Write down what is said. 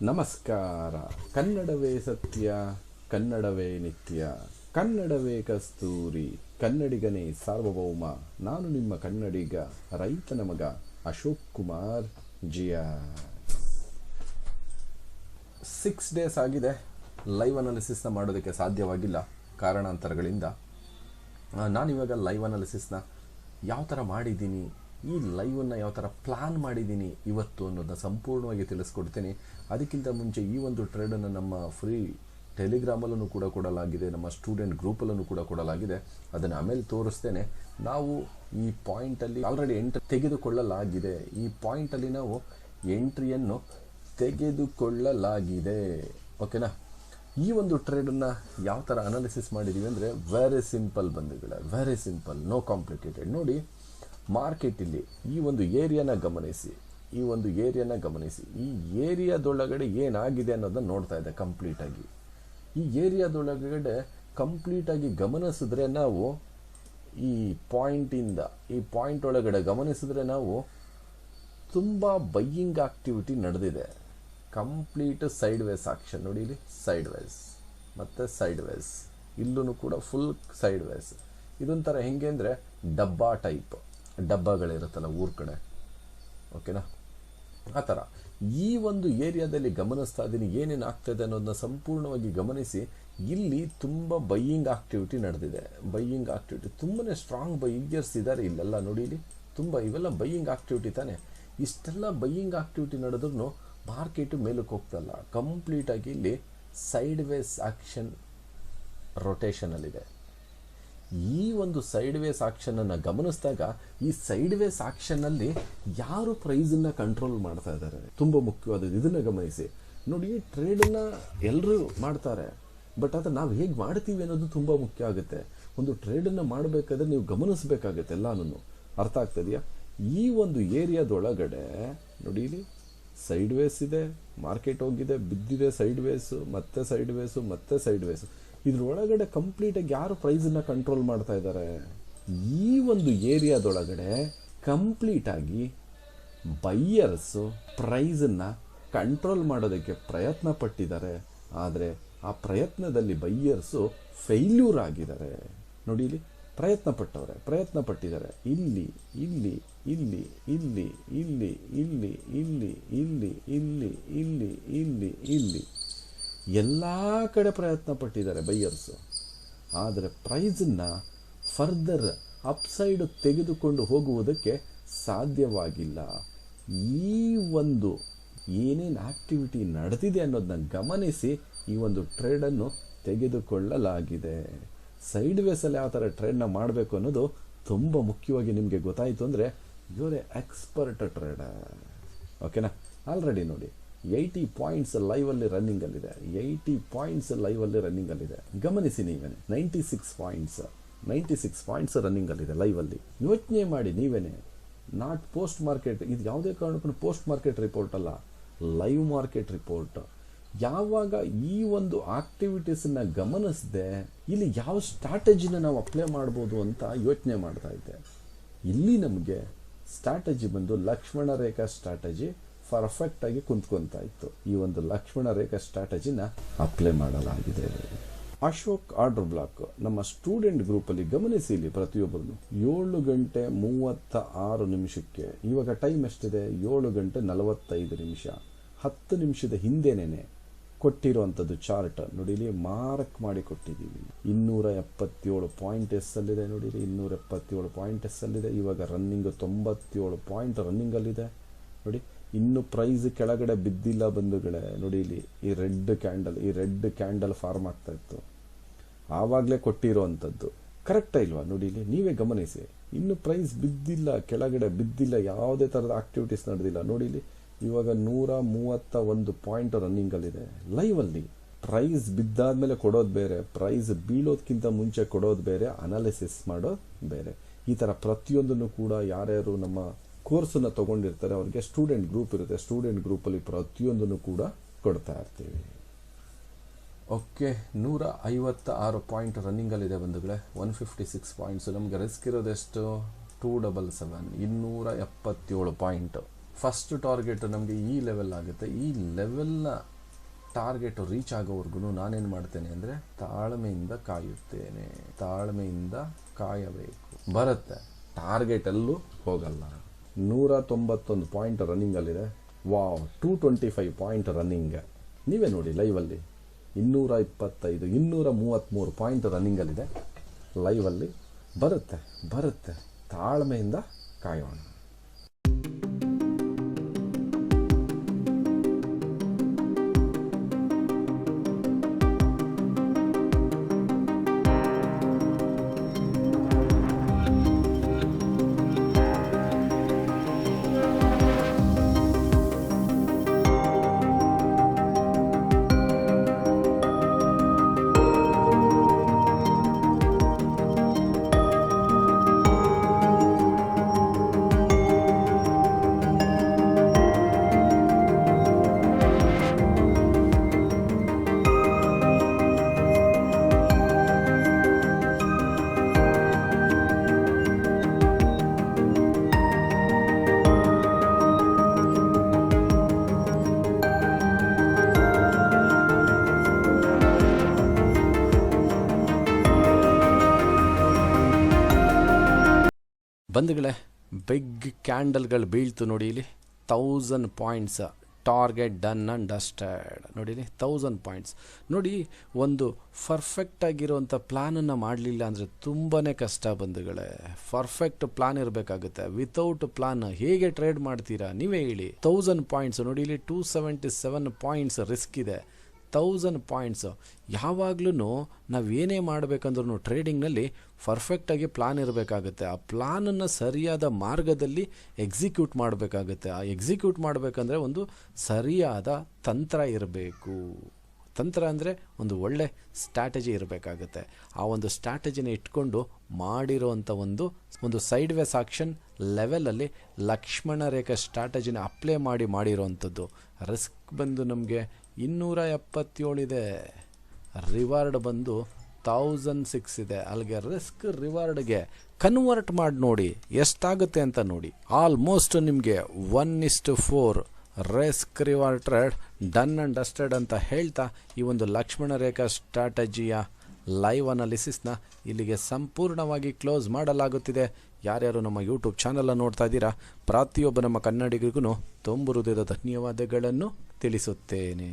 ನಮಸ್ಕಾರ. ಕನ್ನಡವೇ ಸತ್ಯ, ಕನ್ನಡವೇ ನಿತ್ಯ, ಕನ್ನಡವೇ ಕಸ್ತೂರಿ, ಕನ್ನಡಿಗನೇ ಸಾರ್ವಭೌಮ. ನಾನು ನಿಮ್ಮ ಕನ್ನಡಿಗ, ರೈತನ ಮಗ ಅಶೋಕ್ ಕುಮಾರ್ ಜಿಯಾ. 6 ಡೇಸ್ ಆಗಿದೆ ಲೈವ್ ಅನಾಲಿಸಿಸ್ನ ಮಾಡೋದಕ್ಕೆ ಸಾಧ್ಯವಾಗಿಲ್ಲ ಕಾರಣಾಂತರಗಳಿಂದ. ನಾನಿವಾಗ ಲೈವ್ ಅನಾಲಿಸಿಸ್ನ ಯಾವ ಥರ ಮಾಡಿದ್ದೀನಿ, ಈ ಲೈವನ್ನು ಯಾವ ಥರ ಪ್ಲ್ಯಾನ್ ಮಾಡಿದ್ದೀನಿ ಇವತ್ತು ಅನ್ನೋದನ್ನ ಸಂಪೂರ್ಣವಾಗಿ ತಿಳಿಸ್ಕೊಡ್ತೀನಿ. ಅದಕ್ಕಿಂತ ಮುಂಚೆ ಈ ಒಂದು ಟ್ರೇಡನ್ನು ನಮ್ಮ ಫ್ರೀ ಟೆಲಿಗ್ರಾಮಲ್ಲೂ ಕೂಡ ಕೊಡಲಾಗಿದೆ, ನಮ್ಮ ಸ್ಟೂಡೆಂಟ್ ಗ್ರೂಪಲ್ಲೂ ಕೂಡ ಕೊಡಲಾಗಿದೆ. ಅದನ್ನು ಆಮೇಲೆ ತೋರಿಸ್ತೇನೆ. ನಾವು ಈ ಪಾಯಿಂಟಲ್ಲಿ ಆಲ್ರೆಡಿ ಎಂಟ್ರಿ ತೆಗೆದುಕೊಳ್ಳಲಾಗಿದೆ. ಈ ಪಾಯಿಂಟಲ್ಲಿ ನಾವು ಎಂಟ್ರಿಯನ್ನು ತೆಗೆದುಕೊಳ್ಳಲಾಗಿದೆ. ಓಕೆನಾ? ಈ ಒಂದು ಟ್ರೇಡನ್ನು ಯಾವ ಥರ ಅನಾಲಿಸಿಸ್ ಮಾಡಿದ್ದೀವಿ ಅಂದರೆ ವೆರಿ ಸಿಂಪಲ್ ಬಂಧುಗಳೇ, ವೆರಿ ಸಿಂಪಲ್, ನೋ ಕಾಂಪ್ಲಿಕೇಟೆಡ್. ನೋಡಿ, ಮಾರ್ಕೆಟ್ ಇಲ್ಲಿ ಈ ಒಂದು ಏರಿಯಾನ ಗಮನಿಸಿ, ಈ ಒಂದು ಏರಿಯಾನ ಗಮನಿಸಿ. ಈ ಏರಿಯಾದೊಳಗಡೆ ಏನಾಗಿದೆ ಅನ್ನೋದನ್ನ ನೋಡ್ತಾ ಇದೆ ಕಂಪ್ಲೀಟಾಗಿ. ಈ ಏರಿಯಾದೊಳಗಡೆ ಕಂಪ್ಲೀಟಾಗಿ ಗಮನಿಸಿದ್ರೆ ನಾವು ಈ ಪಾಯಿಂಟಿಂದ ಈ ಪಾಯಿಂಟ್ ಒಳಗಡೆ ಗಮನಿಸಿದ್ರೆ ನಾವು ತುಂಬ ಬೈಯಿಂಗ್ ಆಕ್ಟಿವಿಟಿ ನಡೆದಿದೆ. Complete sideways action. ನೋಡಿ, ಇಲ್ಲಿ ಸೈಡ್ ವೇಸ್ ಮತ್ತು ಸೈಡ್ ವೇಸ್, ಇಲ್ಲೂ ಕೂಡ ಫುಲ್ ಸೈಡ್ ವೇಸ್. ಇದೊಂಥರ ಹೆಂಗೆ ಅಂದರೆ ಡಬ್ಬಾ ಟೈಪ್, ಡಬ್ಬಗಳಿರುತ್ತಲ್ಲ ಊರ ಕಡೆ, ಓಕೆನಾ? ಆ ಥರ ಈ ಒಂದು ಏರಿಯಾದಲ್ಲಿ ಗಮನಿಸ್ತಾ ಇದ್ದೀನಿ ಏನೇನು ಆಗ್ತಾಯಿದೆ ಅನ್ನೋದನ್ನ ಸಂಪೂರ್ಣವಾಗಿ ಗಮನಿಸಿ. ಇಲ್ಲಿ ತುಂಬ ಬೈಯಿಂಗ್ ಆಕ್ಟಿವಿಟಿ ನಡೆದಿದೆ. ಬೈಯಿಂಗ್ ಆಕ್ಟಿವಿಟಿ ತುಂಬಾ ಸ್ಟ್ರಾಂಗ್ ಬೈಯರ್ಸ್ ಇದ್ದಾರೆ ಇಲ್ಲೆಲ್ಲ. ನೋಡಿ, ಇಲ್ಲಿ ತುಂಬ ಇವೆಲ್ಲ ಬೈಯಿಂಗ್ ಆಕ್ಟಿವಿಟಿ ತಾನೆ. ಇಷ್ಟೆಲ್ಲ ಬೈಯಿಂಗ್ ಆಕ್ಟಿವಿಟಿ ನಡೆದ್ರೂ ಮಾರ್ಕೆಟು ಮೇಲಕ್ಕೆ ಹೋಗ್ತಲ್ಲ. ಕಂಪ್ಲೀಟಾಗಿ ಇಲ್ಲಿ ಸೈಡ್ ವೇಸ್ ಆಕ್ಷನ್ ರೊಟೇಷನಲ್ಲಿದೆ. ಈ ಒಂದು ಸೈಡ್ ವೇಸ್ ಆಕ್ಷನನ್ನು ಗಮನಿಸಿದಾಗ ಈ ಸೈಡ್ ವೇಸ್ ಆಕ್ಷನ್ನಲ್ಲಿ ಯಾರು ಪ್ರೈಸನ್ನು ಕಂಟ್ರೋಲ್ ಮಾಡ್ತಾ ಇದ್ದಾರೆ ತುಂಬ ಮುಖ್ಯವಾದದ್ದು. ಇದನ್ನು ಗಮನಿಸಿ. ನೋಡಿ, ಟ್ರೇಡನ್ನು ಎಲ್ಲರೂ ಮಾಡ್ತಾರೆ, ಬಟ್ ಅದು ನಾವು ಹೇಗೆ ಮಾಡ್ತೀವಿ ಅನ್ನೋದು ತುಂಬ ಮುಖ್ಯ ಆಗುತ್ತೆ. ಒಂದು ಟ್ರೇಡನ್ನು ಮಾಡಬೇಕಾದ್ರೆ ನೀವು ಗಮನಿಸಬೇಕಾಗುತ್ತೆ ಎಲ್ಲನೂ. ಅರ್ಥ ಆಗ್ತದೆಯಾ? ಈ ಒಂದು ಏರಿಯಾದೊಳಗಡೆ ನೋಡಿ, ಇಲ್ಲಿ ಸೈಡ್ ವೇಸ್ ಇದೆ, ಮಾರ್ಕೆಟ್ ಹೋಗಿದೆ, ಬಿದ್ದಿದೆ, ಸೈಡ್ ವೇಸು, ಮತ್ತೆ ಸೈಡ್ ವೇಸು, ಮತ್ತೆ ಸೈಡ್ ವೇಸು. ಇದ್ರೊಳಗಡೆ ಕಂಪ್ಲೀಟಾಗಿ ಯಾರು ಪ್ರೈಸನ್ನು ಕಂಟ್ರೋಲ್ ಮಾಡ್ತಾ ಇದ್ದಾರೆ? ಈ ಒಂದು ಏರಿಯಾದೊಳಗಡೆ ಕಂಪ್ಲೀಟಾಗಿ ಬೈಯರ್ಸು ಪ್ರೈಸನ್ನು ಕಂಟ್ರೋಲ್ ಮಾಡೋದಕ್ಕೆ ಪ್ರಯತ್ನ ಪಟ್ಟಿದ್ದಾರೆ. ಆದರೆ ಆ ಪ್ರಯತ್ನದಲ್ಲಿ ಬೈಯರ್ಸು ಫೇಲ್ಯೂರ್ ಆಗಿದ್ದಾರೆ. ನೋಡಿ, ಇಲ್ಲಿ ಪ್ರಯತ್ನ ಪಟ್ಟಿದ್ದಾರೆ. ಇಲ್ಲಿ ಇಲ್ಲಿ ಇಲ್ಲಿ ಇಲ್ಲಿ ಇಲ್ಲಿ ಇಲ್ಲಿ ಇಲ್ಲಿ ಇಲ್ಲಿ ಇಲ್ಲಿ ಇಲ್ಲಿ ಇಲ್ಲಿ ಇಲ್ಲಿ ಎಲ್ಲ ಕಡೆ ಪ್ರಯತ್ನ ಪಟ್ಟಿದ್ದಾರೆ ಬೈಯರ್ಸು. ಆದರೆ ಪ್ರೈಸನ್ನು ಫರ್ದರ್ ಅಪ್ಸೈಡ್ ತೆಗೆದುಕೊಂಡು ಹೋಗುವುದಕ್ಕೆ ಸಾಧ್ಯವಾಗಿಲ್ಲ. ಈ ಒಂದು ಏನೇನು ಆಕ್ಟಿವಿಟಿ ನಡೆದಿದೆ ಅನ್ನೋದನ್ನ ಗಮನಿಸಿ ಈ ಒಂದು ಟ್ರೇಡನ್ನು ತೆಗೆದುಕೊಳ್ಳಲಾಗಿದೆ. ಸೈಡ್ ವೇಸಲ್ಲಿ ಯಾವ ಥರ ಟ್ರೇಡ್ನ ಮಾಡಬೇಕು ಅನ್ನೋದು ತುಂಬ ಮುಖ್ಯವಾಗಿ ನಿಮಗೆ ಗೊತ್ತಾಯಿತು ಅಂದರೆ ಇವರೇ ಎಕ್ಸ್ಪರ್ಟ್ ಟ್ರೇಡರ್. ಓಕೆನಾ? ಆಲ್ರೆಡಿ ನೋಡಿ 80 ಪಾಯಿಂಟ್ಸ್ ಲೈವಲ್ಲಿ ರನ್ನಿಂಗಲ್ಲಿದೆ. 80 ಪಾಯಿಂಟ್ಸ್ ಲೈವಲ್ಲಿ ರನ್ನಿಂಗಲ್ಲಿದೆ. ಗಮನಿಸಿ ನೀವೇ, 96 ಪಾಯಿಂಟ್ಸ್ ರನ್ನಿಂಗಲ್ಲಿದೆ ಲೈವಲ್ಲಿ. ಯೋಚನೆ ಮಾಡಿ ನೀವೇನೆ. ನಾಟ್ ಪೋಸ್ಟ್ ಮಾರ್ಕೆಟ್, ಇದು ಯಾವುದೇ ಕಾರಣಕ್ಕೂ ಪೋಸ್ಟ್ ಮಾರ್ಕೆಟ್ ರಿಪೋರ್ಟ್ ಅಲ್ಲ, ಲೈವ್ ಮಾರ್ಕೆಟ್ ರಿಪೋರ್ಟ್. ಯಾವಾಗ ಈ ಒಂದು ಆಕ್ಟಿವಿಟೀಸನ್ನು ಗಮನಿಸದೆ ಇಲ್ಲಿ ಯಾವ ಸ್ಟ್ರಾಟಜಿನ ನಾವು ಅಪ್ಲೈ ಮಾಡ್ಬೋದು ಅಂತ ಯೋಚನೆ ಮಾಡ್ತಾ ಇದ್ದೆ. ಇಲ್ಲಿ ನಮಗೆ ಸ್ಟ್ರಾಟಜಿ ಬಂದು ಲಕ್ಷ್ಮಣ ರೇಖಾ ಸ್ಟ್ರಾಟಜಿ ಪರ್ಫೆಕ್ಟಾಗಿ ಕುಂತ್ಕೊತಾ ಇತ್ತು. ಈ ಒಂದು ಲಕ್ಷ್ಮಣ ರೇಖಾ ಸ್ಟ್ರಾಟಜಿನ ಅಪ್ಲೈ ಮಾಡಲಾಗಿದೆ. ಅಶೋಕ್ ಆರ್ಡರ್ ಬ್ಲಾಕ್ ನಮ್ಮ ಸ್ಟೂಡೆಂಟ್ ಗ್ರೂಪಲ್ಲಿ ಗಮನಿಸಿ. ಇಲ್ಲಿ ಪ್ರತಿಯೊಬ್ಬರು 7 ಗಂಟೆ 36 ನಿಮಿಷಕ್ಕೆ, ಇವಾಗ ಟೈಮ್ ಎಷ್ಟಿದೆ? 7 ಗಂಟೆ 45 ನಿಮಿಷ. 10 ನಿಮಿಷದ ಹಿಂದೆನೇ ಕೊಟ್ಟಿರುವಂಥದ್ದು ಚಾರ್ಟ್ ನೋಡಿ, ಇಲ್ಲಿ ಮಾರ್ಕ್ ಮಾಡಿ ಕೊಟ್ಟಿದ್ದೀವಿ. 277 ಪಾಯಿಂಟ್ ಎಸ್ಸಲ್ಲಿದೆ. ನೋಡಿ, 277 ಪಾಯಿಂಟ್ ಎಸ್ಸಲ್ಲಿದೆ. ಇವಾಗ ರನ್ನಿಂಗ್ 97 ಪಾಯಿಂಟ್ ರನ್ನಿಂಗಲ್ಲಿದೆ. ನೋಡಿ, ಇನ್ನು ಪ್ರೈಸ್ ಕೆಳಗಡೆ ಬಿದ್ದಿಲ್ಲ ಬಂಧುಗಳೇ. ನೋಡಿ, ಇಲ್ಲಿ ಈ ರೆಡ್ ಕ್ಯಾಂಡಲ್ ಫಾರ್ಮ್ ಆಗ್ತಾ ಇತ್ತು, ಆವಾಗಲೇ ಕೊಟ್ಟಿರೋವಂಥದ್ದು. ಕರೆಕ್ಟಾ ಇಲ್ವಾ? ನೋಡಿ, ಇಲ್ಲಿ ನೀವೇ ಗಮನಿಸಿ. ಇನ್ನು ಪ್ರೈಸ್ ಬಿದ್ದಿಲ್ಲ, ಕೆಳಗಡೆ ಬಿದ್ದಿಲ್ಲ, ಯಾವುದೇ ಥರದ ಆಕ್ಟಿವಿಟೀಸ್ ನಡೆದಿಲ್ಲ. ನೋಡಿ, ಇಲ್ಲಿ ಇವಾಗ 131 ಪಾಯಿಂಟ್ ರನ್ನಿಂಗಲ್ಲಿದೆ ಲೈವಲ್ಲಿ. ಪ್ರೈಸ್ ಬಿದ್ದಾದ್ಮೇಲೆ ಕೊಡೋದು ಬೇರೆ, ಪ್ರೈಸ್ ಬೀಳೋದಕ್ಕಿಂತ ಮುಂಚೆ ಕೊಡೋದು ಬೇರೆ, ಅನಾಲಿಸಿಸ್ ಮಾಡೋದು ಬೇರೆ. ಈ ಥರ ಪ್ರತಿಯೊಂದನ್ನು ಕೂಡ ಯಾರ್ಯಾರು ನಮ್ಮ ಕೋರ್ಸನ್ನು ತೊಗೊಂಡಿರ್ತಾರೆ ಅವ್ರಿಗೆ ಸ್ಟೂಡೆಂಟ್ ಗ್ರೂಪ್ ಇರುತ್ತೆ. ಸ್ಟೂಡೆಂಟ್ ಗ್ರೂಪಲ್ಲಿ ಪ್ರತಿಯೊಂದನ್ನು ಕೂಡ ಕೊಡ್ತಾ ಇರ್ತೀವಿ. ಓಕೆ, 156 ಪಾಯಿಂಟ್ ರನ್ನಿಂಗಲ್ಲಿದೆ ಬಂಧುಗಳೇ. 156 ಪಾಯಿಂಟ್ಸು. ನಮಗೆ ರಿಸ್ಕ್ ಇರೋದೆಷ್ಟು? 277, 277 ಪಾಯಿಂಟ್ ಫಸ್ಟ್ ಟಾರ್ಗೆಟ್ ನಮಗೆ ಈ ಲೆವೆಲ್ ಆಗುತ್ತೆ. ಈ ಲೆವೆಲ್ನ ಟಾರ್ಗೆಟ್ ರೀಚ್ ಆಗೋವರೆಗೂ ನಾನೇನು ಮಾಡ್ತೇನೆ ಅಂದರೆ ತಾಳ್ಮೆಯಿಂದ ಕಾಯುತ್ತೇನೆ. ತಾಳ್ಮೆಯಿಂದ ಕಾಯಬೇಕು. ಬರುತ್ತೆ, ಟಾರ್ಗೆಟಲ್ಲೂ ಹೋಗಲ್ಲ. 191 ಪಾಯಿಂಟ್ ರನ್ನಿಂಗಲ್ಲಿದೆ. Wow, 225 point running. ನೀವೇ ನೋಡಿ ಲೈವಲ್ಲಿ 225 233 ಪಾಯಿಂಟ್ ರನ್ನಿಂಗಲ್ಲಿದೆ ಲೈವಲ್ಲಿ. ಬರುತ್ತೆ, ತಾಳ್ಮೆಯಿಂದ ಕಾಯೋಣ. ಬಂಧುಗಳೇ, ಬಿಗ್ ಕ್ಯಾಂಡಲ್ಗಳು ಬೀಳ್ತು ನೋಡಿ ಇಲ್ಲಿ. 1000 points target done and dusted. ನೋಡಿ ಇಲ್ಲಿ 1000 ಪಾಯಿಂಟ್ಸ್. ನೋಡಿ, ಒಂದು ಪರ್ಫೆಕ್ಟ್ ಆಗಿರುವಂಥ ಪ್ಲ್ಯಾನನ್ನು ಮಾಡಲಿಲ್ಲ ಅಂದರೆ ತುಂಬಾ ಕಷ್ಟ ಬಂಧುಗಳೇ. ಪರ್ಫೆಕ್ಟ್ ಪ್ಲಾನ್ ಇರಬೇಕಾಗುತ್ತೆ. ವಿತೌಟ್ ಪ್ಲಾನ್ ಹೇಗೆ ಟ್ರೇಡ್ ಮಾಡ್ತೀರಾ ನೀವೇ ಹೇಳಿ. 1000 ಪಾಯಿಂಟ್ಸ್ ನೋಡಿ ಇಲ್ಲಿ, 277 ಪಾಯಿಂಟ್ಸ್ ರಿಸ್ಕ್ ಇದೆ. 1000 ಪಾಯಿಂಟ್ಸು. ಯಾವಾಗಲೂ ನಾವು ಏನೇ ಮಾಡಬೇಕಂದ್ರೂ ಟ್ರೇಡಿಂಗ್ನಲ್ಲಿ ಪರ್ಫೆಕ್ಟಾಗಿ ಪ್ಲಾನ್ ಇರಬೇಕಾಗುತ್ತೆ. ಆ ಪ್ಲಾನನ್ನು ಸರಿಯಾದ ಮಾರ್ಗದಲ್ಲಿ ಎಕ್ಸಿಕ್ಯೂಟ್ ಮಾಡಬೇಕಾಗುತ್ತೆ. ಆ ಎಕ್ಸಿಕ್ಯೂಟ್ ಮಾಡಬೇಕಂದ್ರೆ ಒಂದು ಸರಿಯಾದ ತಂತ್ರ ಇರಬೇಕು. ತಂತ್ರ ಅಂದರೆ ಒಂದು ಒಳ್ಳೆ ಸ್ಟ್ರಾಟಜಿ ಇರಬೇಕಾಗುತ್ತೆ. ಆ ಒಂದು ಸ್ಟ್ರಾಟಜಿನ ಇಟ್ಕೊಂಡು ಮಾಡಿರೋವಂಥ ಒಂದು ಸೈಡ್ ವೇಸ್ ಆಕ್ಷನ್ ಲೆವೆಲಲ್ಲಿ ಲಕ್ಷ್ಮಣ ರೇಖಾ ಸ್ಟ್ರಾಟಜಿನ ಅಪ್ಲೈ ಮಾಡಿರೋವಂಥದ್ದು. ರಿಸ್ಕ್ ಬಂದು ನಮಗೆ 277 ಇದೆ. ರಿವಾರ್ಡ್ ಬಂದು 1006 ಇದೆ. ಅಲ್ಲಿಗೆ ರಿಸ್ಕ್ ರಿವಾರ್ಡ್ಗೆ ಕನ್ವರ್ಟ್ ಮಾಡಿ ನೋಡಿ ಎಷ್ಟಾಗುತ್ತೆ ಅಂತ ನೋಡಿ. ಆಲ್ಮೋಸ್ಟ್ ನಿಮಗೆ 1:4 risk reward trade done and dusted ಅಂತ ಹೇಳ್ತಾ ಈ ಒಂದು ಲಕ್ಷ್ಮಣ ರೇಖಾ ಸ್ಟ್ರಾಟಜಿಯ ಲೈವ್ ಅನಾಲಿಸಿಸ್ನ ಇಲ್ಲಿಗೆ ಸಂಪೂರ್ಣವಾಗಿ ಕ್ಲೋಸ್ ಮಾಡಲಾಗುತ್ತಿದೆ. ಯಾರ್ಯಾರು ನಮ್ಮ ಯೂಟ್ಯೂಬ್ ಚಾನಲನ್ನು ನೋಡ್ತಾ ಇದ್ದೀರಾ, ಪ್ರತಿಯೊಬ್ಬ ನಮ್ಮ ಕನ್ನಡಿಗರಿಗೂ ತುಂಬ ಹೃದಯದ ಧನ್ಯವಾದಗಳನ್ನು ತಿಳಿಸುತ್ತೇನೆ.